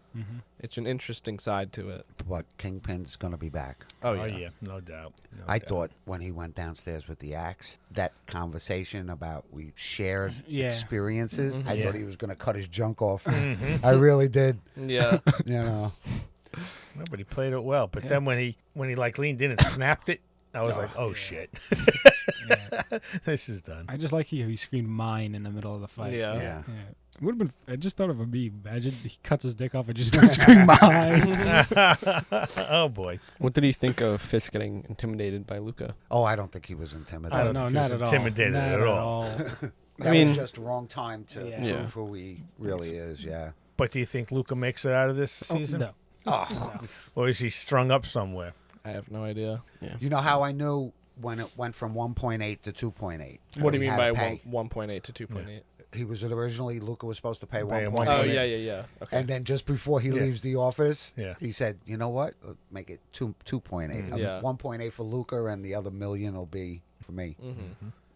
Speaker 1: it's an interesting side to it.
Speaker 5: But Kingpin's going to be back.
Speaker 1: Oh
Speaker 3: Oh,
Speaker 1: yeah.
Speaker 3: yeah, no doubt. No
Speaker 5: I
Speaker 3: doubt.
Speaker 5: thought when he went downstairs with the axe, that conversation about we shared experiences, I thought he was going to cut his junk off. I really did.
Speaker 1: Yeah.
Speaker 5: You know.
Speaker 3: No, but he played it well. But then when he like leaned in and snapped it, I was like, oh shit, this is done.
Speaker 4: I just like how he screamed "mine" in the middle of the fight.
Speaker 1: Yeah.
Speaker 5: Yeah.
Speaker 4: It would have been. I just thought of a meme. Imagine he cuts his dick off and just starts screaming "mine."
Speaker 3: Oh boy,
Speaker 2: What did he think of Fisk getting intimidated by Luca?
Speaker 5: Oh, I don't think he was intimidated.
Speaker 3: I don't
Speaker 4: No,
Speaker 3: think he
Speaker 4: not
Speaker 3: was
Speaker 4: at all.
Speaker 3: intimidated
Speaker 4: Not
Speaker 3: at all.
Speaker 5: That
Speaker 2: I mean-
Speaker 5: was just the wrong time to
Speaker 4: Yeah.
Speaker 5: prove who he really is. Yeah.
Speaker 3: But do you think Luca makes it out of this season,
Speaker 4: No.
Speaker 5: Oh,
Speaker 3: or is he strung up somewhere?
Speaker 1: I have no idea.
Speaker 5: you know how I knew when it went from 1.8 to 2.8?
Speaker 1: What do you
Speaker 5: He
Speaker 1: mean
Speaker 5: had
Speaker 1: by
Speaker 5: to pay.
Speaker 1: 1.8 to 2.8?
Speaker 5: He was originally Luca was supposed to pay
Speaker 3: Pay
Speaker 5: 1.8.
Speaker 1: Oh yeah. Okay.
Speaker 5: And then just before he
Speaker 3: Yeah.
Speaker 5: leaves the office,
Speaker 3: Yeah.
Speaker 5: he said, "You know what? Make it 2.8.
Speaker 1: Yeah.
Speaker 5: 1.8 for Luca, and the other million will be for me."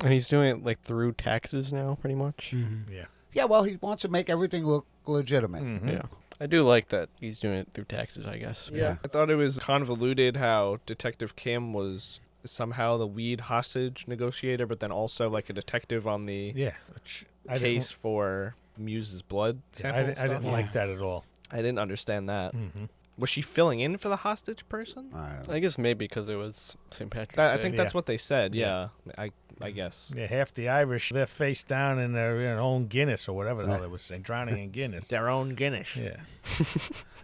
Speaker 2: And he's doing it like through taxes now, pretty much.
Speaker 3: Yeah.
Speaker 5: Yeah, well, he wants to make everything look legitimate.
Speaker 2: Yeah. I do like that he's doing it through taxes, I guess.
Speaker 1: Yeah. I thought it was convoluted how Detective Kim was somehow the lead hostage negotiator, but then also like a detective on the
Speaker 3: Yeah. Which I
Speaker 1: case for Muse's blood sample
Speaker 3: I
Speaker 1: stuff.
Speaker 3: didn't like that at all.
Speaker 1: I didn't understand that.
Speaker 3: Mm-hmm.
Speaker 1: Was she filling in for the hostage person?
Speaker 2: I guess maybe because it was St. Patrick's
Speaker 1: I
Speaker 2: Day.
Speaker 1: think that's
Speaker 3: Yeah.
Speaker 1: what they said.
Speaker 3: Yeah.
Speaker 1: Yeah, I guess.
Speaker 3: Yeah, half the Irish, they're face down in their own Guinness or whatever the hell they were saying, drowning in Guinness.
Speaker 1: Their own Guinness.
Speaker 3: Yeah.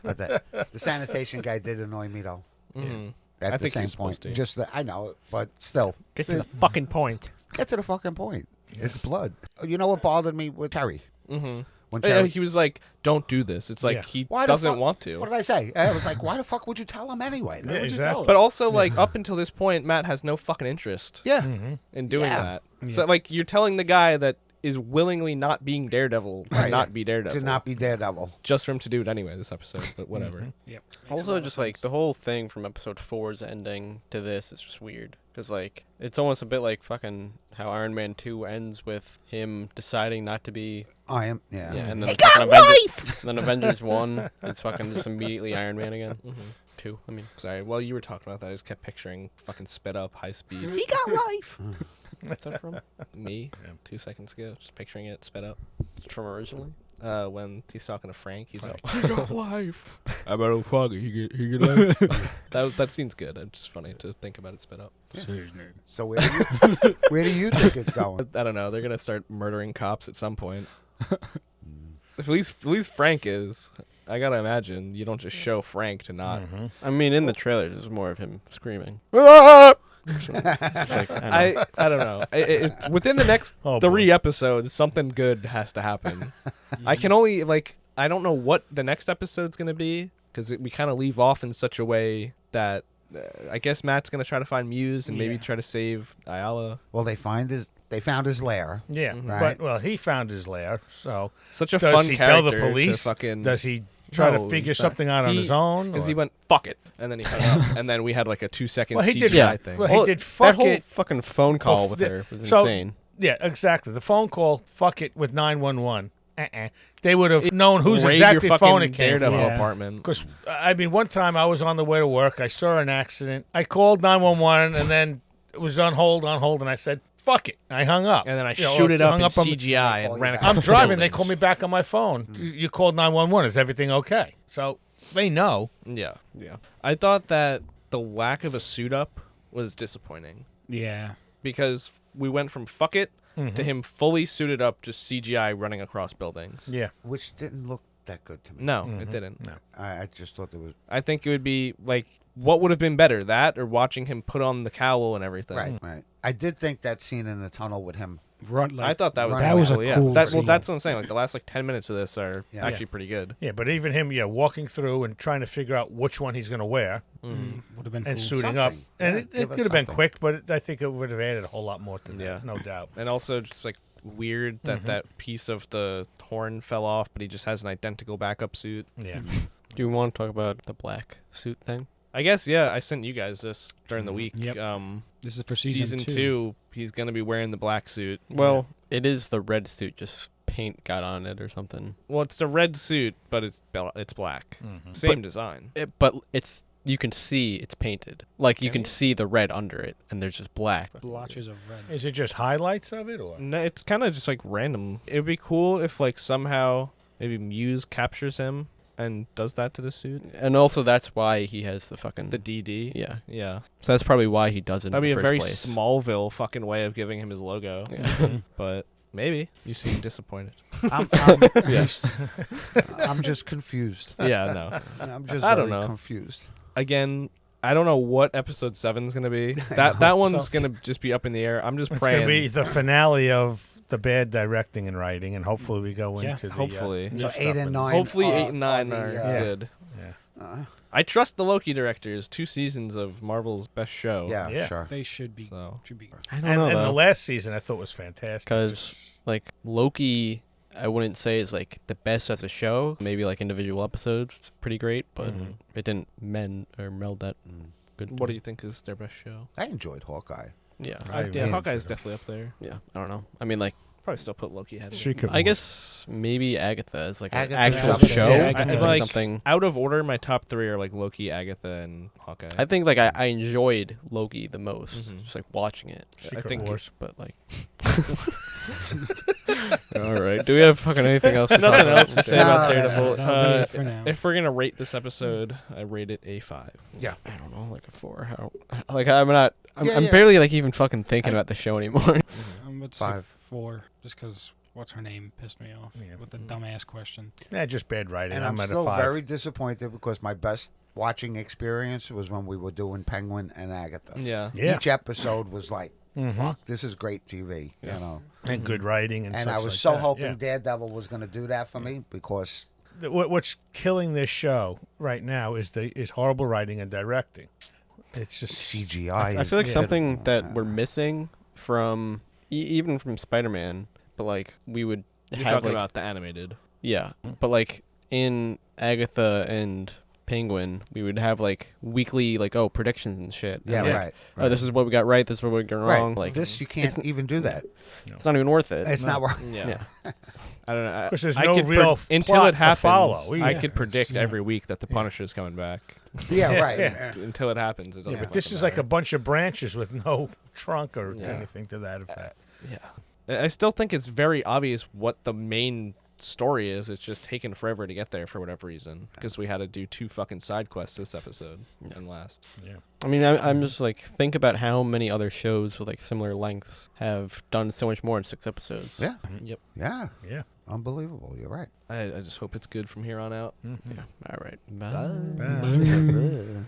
Speaker 5: But the sanitation guy did annoy me, though.
Speaker 1: Mm-hmm.
Speaker 5: At
Speaker 1: I
Speaker 5: the
Speaker 1: think he
Speaker 5: same
Speaker 1: was
Speaker 5: point.
Speaker 1: supposed to.
Speaker 5: Just that I know it, but still,
Speaker 1: Get to the fucking point.
Speaker 5: get to the fucking point. It's blood. You know what bothered me with Terry?
Speaker 1: Mm-hmm.
Speaker 5: When
Speaker 1: Yeah,
Speaker 5: Terry,
Speaker 1: he was like, "Don't do this." It's like
Speaker 3: Yeah.
Speaker 1: he
Speaker 5: Why the
Speaker 1: doesn't
Speaker 5: fuck-
Speaker 1: want to.
Speaker 5: what did I say? I was like, why the fuck would you tell him anyway? Why would you
Speaker 3: exactly.
Speaker 5: tell him?
Speaker 1: But also, like, up until this point, Matt has no fucking interest
Speaker 5: yeah.
Speaker 3: Mm-hmm.
Speaker 1: in doing
Speaker 5: Yeah.
Speaker 1: that. So, like, you're telling the guy that is willingly not being Daredevil to
Speaker 5: Right.
Speaker 1: not be Daredevil.
Speaker 5: To not be Daredevil.
Speaker 1: just for him to do it anyway this episode, but whatever.
Speaker 4: Yep.
Speaker 2: Also, just like the whole thing from episode 4's ending to this is just weird. Because, like, it's almost a bit like fucking how Iron Man 2 ends with him deciding not to be.
Speaker 5: I am. Yeah.
Speaker 2: Yeah, and then, fucking Avengers, then Avengers 1, it's fucking just immediately Iron Man again. 2, I mean.
Speaker 1: Sorry, while you were talking about that, I just kept picturing fucking sped up, high speed.
Speaker 5: He got life.
Speaker 2: What's that from?
Speaker 1: Me,
Speaker 3: Yeah.
Speaker 1: 2 seconds ago, just picturing it sped up.
Speaker 2: It's from originally.
Speaker 1: When he's talking to Frank, he's like,
Speaker 3: Frank.
Speaker 1: "He got life." How about old Foggy? He get life. that scene's good. It's just funny to think about it sped up.
Speaker 5: So where do you think it's going?
Speaker 1: I don't know. They're gonna start murdering cops at some point. At least Frank is. I gotta imagine you don't just show Frank to not.
Speaker 2: I mean, in the trailers, there's more of him screaming. It's like, I don't know.
Speaker 1: Within the next
Speaker 3: Oh,
Speaker 1: 3
Speaker 3: boy.
Speaker 1: episodes, something good has to happen. I can only I don't know what the next episode's gonna be because we kind of leave off in such a way that I guess Matt's gonna try to find Muse and maybe
Speaker 4: Yeah.
Speaker 1: try to save Ayala.
Speaker 5: Well, they found his lair.
Speaker 3: Yeah,
Speaker 5: Right.
Speaker 3: but he found his lair. So
Speaker 1: Such a
Speaker 3: does
Speaker 1: fun
Speaker 3: he
Speaker 1: character.
Speaker 3: tell the police?
Speaker 1: To fucking,
Speaker 3: Does he try
Speaker 1: No,
Speaker 3: to figure
Speaker 1: he's not.
Speaker 3: something out on his own?
Speaker 1: Because
Speaker 3: or-
Speaker 1: he went fuck it, and then he hung up, and then we had like a 2-second
Speaker 3: Well, he did-
Speaker 1: CGI
Speaker 2: yeah.
Speaker 1: thing.
Speaker 3: Well,
Speaker 2: Well,
Speaker 3: he did
Speaker 2: that
Speaker 3: fuck
Speaker 2: whole
Speaker 3: it.
Speaker 2: fucking phone call
Speaker 3: Well,
Speaker 2: with
Speaker 3: the-
Speaker 2: her was
Speaker 3: so-
Speaker 2: insane.
Speaker 3: Yeah, exactly. The phone call, fuck it, with 911. They would have known whose
Speaker 1: Raid
Speaker 3: exactly
Speaker 1: your
Speaker 3: phone
Speaker 1: fucking
Speaker 3: it came
Speaker 1: Daredevil
Speaker 3: from.
Speaker 4: Yeah.
Speaker 1: apartment.
Speaker 3: Because, I mean, one time I was on the way to work. I saw an accident. I called 911, and then it was on hold, and I said, fuck it. I hung up.
Speaker 1: And then I
Speaker 3: You know,
Speaker 1: shoot it up
Speaker 3: hung
Speaker 1: in
Speaker 3: on-
Speaker 1: CGI and ran across
Speaker 3: I'm
Speaker 1: the
Speaker 3: driving. They
Speaker 1: buildings.
Speaker 3: call me back on my phone. You called 911. Is everything okay? So they know.
Speaker 1: Yeah. I thought that the lack of a suit up was disappointing
Speaker 4: Yeah.
Speaker 1: because we went from fuck it to him fully suited up, just CGI running across buildings.
Speaker 3: Yeah.
Speaker 5: Which didn't look that good to me.
Speaker 1: No, it didn't.
Speaker 3: No.
Speaker 5: I just thought there was
Speaker 1: I think it would be like, what would have been better, that or watching him put on the cowl and everything?
Speaker 5: right. I did think that scene in the tunnel with him.
Speaker 4: Run, like,
Speaker 1: I thought that was
Speaker 5: That was a
Speaker 1: cool, yeah.
Speaker 4: cool
Speaker 1: Well,
Speaker 4: scene.
Speaker 1: that's what I'm saying. Like the last 10 minutes of this are
Speaker 5: Yeah.
Speaker 1: actually pretty good.
Speaker 3: Yeah, but even him, walking through and trying to figure out which one he's going to wear
Speaker 4: would have been
Speaker 3: and
Speaker 4: cool.
Speaker 3: suiting up.
Speaker 5: Something.
Speaker 3: And
Speaker 5: Yeah,
Speaker 3: it
Speaker 5: give us
Speaker 3: could have been
Speaker 5: something.
Speaker 3: quick, but I think it would have added a whole lot more to that.
Speaker 1: Yeah.
Speaker 3: No doubt.
Speaker 1: And also just like weird that piece of the horn fell off, but he just has an identical backup suit.
Speaker 3: Yeah.
Speaker 2: Do you want to talk about the black suit thing?
Speaker 1: I guess, yeah, I sent you guys this during the week.
Speaker 4: Yep.
Speaker 1: Um,
Speaker 4: This is for
Speaker 1: season
Speaker 4: season
Speaker 1: 2, he's gonna be wearing the black suit.
Speaker 2: Well, it is the red suit, just paint got on it or something.
Speaker 1: Well, it's the red suit, but it's black. Same design.
Speaker 2: But you can see it's painted. Like, you can see the red under it, and there's just black.
Speaker 4: Blotches of red.
Speaker 3: Is it just highlights of it, or?
Speaker 1: No, it's kind of just like random. It'd be cool if like somehow maybe Muse captures him and does that to the suit.
Speaker 2: And also, that's why he has the fucking...
Speaker 1: The DD.
Speaker 2: Yeah.
Speaker 1: Yeah.
Speaker 2: So that's probably why he does it
Speaker 1: That'd
Speaker 2: in
Speaker 1: be
Speaker 2: the
Speaker 1: a
Speaker 2: first
Speaker 1: very
Speaker 2: place.
Speaker 1: Smallville fucking way of giving him his logo.
Speaker 2: Yeah.
Speaker 1: But maybe. You seem disappointed.
Speaker 5: I'm just confused.
Speaker 1: Yeah, no.
Speaker 5: I'm just
Speaker 1: I don't
Speaker 5: very
Speaker 1: know.
Speaker 5: confused.
Speaker 1: Again, I don't know what episode 7's going to be. That one's going to just be up in the air. I'm just
Speaker 3: It's
Speaker 1: praying.
Speaker 3: going to be the finale of the bad directing and writing, and hopefully we go into the...
Speaker 1: hopefully.
Speaker 3: new
Speaker 5: So
Speaker 3: stuff
Speaker 5: 8 and 9.
Speaker 1: Hopefully 8 and 9
Speaker 5: the,
Speaker 1: are good.
Speaker 3: Yeah.
Speaker 1: I trust the Loki directors. 2 seasons of Marvel's best show.
Speaker 5: Yeah, sure.
Speaker 4: They should be.
Speaker 1: So.
Speaker 2: I don't
Speaker 3: And
Speaker 2: know,
Speaker 3: the
Speaker 2: though.
Speaker 3: last season I thought was fantastic.
Speaker 2: Because, like, Loki, I wouldn't say is, like, the best as a show. Maybe, like, individual episodes, it's pretty great, but it didn't meld that good.
Speaker 1: What do you think is their best show?
Speaker 5: I enjoyed Hawkeye.
Speaker 2: Yeah.
Speaker 1: Yeah, Hawkeye's definitely up there.
Speaker 2: Yeah, I don't know. I mean, like,
Speaker 1: Probably still put Loki ahead.
Speaker 3: She could
Speaker 2: I guess maybe Agatha is like an
Speaker 5: Agatha's
Speaker 2: actual
Speaker 5: up there.
Speaker 2: show.
Speaker 5: Yeah,
Speaker 1: I
Speaker 2: or
Speaker 1: like
Speaker 2: something.
Speaker 1: out of order. My top 3 are like Loki, Agatha, and Hawkeye.
Speaker 2: I think like I enjoyed Loki the most,
Speaker 1: Mhm.
Speaker 2: just like watching it.
Speaker 3: Secret
Speaker 1: I think
Speaker 3: Wars.
Speaker 2: But like, all right. Do we have fucking anything else? To talk
Speaker 1: Nothing
Speaker 2: about?
Speaker 1: else to say about
Speaker 5: No, no,
Speaker 1: Daredevil.
Speaker 4: That'll be it for now.
Speaker 1: If we're gonna rate this episode, I rate it a 5.
Speaker 5: Yeah.
Speaker 2: I don't know, like a 4. How? Like I'm not. I'm,
Speaker 5: Yeah,
Speaker 2: I'm
Speaker 5: yeah.
Speaker 2: barely like even fucking thinking about the show anymore.
Speaker 4: I'm about to say
Speaker 5: 5.
Speaker 4: 4, just because what's her name pissed me off
Speaker 3: Yeah.
Speaker 4: with the dumbass question.
Speaker 3: Yeah, just bad writing.
Speaker 5: And I'm
Speaker 3: at
Speaker 5: still
Speaker 3: a 5.
Speaker 5: very disappointed because my best watching experience was when we were doing Penguin and Agatha.
Speaker 1: Yeah.
Speaker 3: Yeah.
Speaker 5: Each episode was like,
Speaker 3: Mhm.
Speaker 5: fuck, this is great TV,
Speaker 2: Yeah.
Speaker 5: you know.
Speaker 3: And good writing and
Speaker 5: And
Speaker 3: such
Speaker 5: I was
Speaker 3: like
Speaker 5: so
Speaker 3: that.
Speaker 5: hoping
Speaker 3: Yeah.
Speaker 5: Daredevil was going to do that for me because
Speaker 3: What's killing this show right now is horrible writing and directing. It's just
Speaker 5: CGI.
Speaker 2: I feel like
Speaker 5: is
Speaker 2: something
Speaker 5: pitiful.
Speaker 2: that we're missing from even from Spider-Man, but like we would
Speaker 1: You're
Speaker 2: have
Speaker 1: talking
Speaker 2: like,
Speaker 1: about the animated.
Speaker 2: yeah, but like in Agatha and Penguin, we would have like weekly like predictions and shit.
Speaker 5: Yeah,
Speaker 2: And, like,
Speaker 5: right.
Speaker 2: Oh, this is what we got right. This is what we got wrong.
Speaker 5: Right.
Speaker 2: Like
Speaker 5: This you can't even do that.
Speaker 2: it's not even worth it.
Speaker 5: It's not worth.
Speaker 1: Yeah.
Speaker 2: Yeah.
Speaker 1: I don't know.
Speaker 3: 'Cause there's
Speaker 1: I
Speaker 3: no
Speaker 1: could
Speaker 3: real
Speaker 1: until
Speaker 3: plot
Speaker 1: it
Speaker 3: to
Speaker 1: happens.
Speaker 3: follow.
Speaker 1: I
Speaker 3: Yeah.
Speaker 1: could predict
Speaker 3: It's, yeah.
Speaker 1: every week that the Punisher's coming back.
Speaker 5: Yeah, right.
Speaker 3: Yeah.
Speaker 1: Until it happens, it doesn't.
Speaker 3: Yeah, but
Speaker 1: fucking
Speaker 3: this is like a
Speaker 1: matter.
Speaker 3: bunch of branches with no trunk or
Speaker 1: Yeah.
Speaker 3: anything to that effect.
Speaker 1: Yeah. I still think it's very obvious what the main story is. It's just taken forever to get there for whatever reason because we had to do 2 fucking side quests this episode and last.
Speaker 3: Yeah.
Speaker 2: I mean, I'm just like think about how many other shows with like similar lengths have done so much more in 6 episodes.
Speaker 5: Yeah.
Speaker 1: Yep.
Speaker 5: Yeah.
Speaker 3: Yeah.
Speaker 5: Unbelievable. You're right.
Speaker 1: I just hope it's good from here on out.
Speaker 2: Yeah. All right.
Speaker 3: Bye.
Speaker 5: Bye.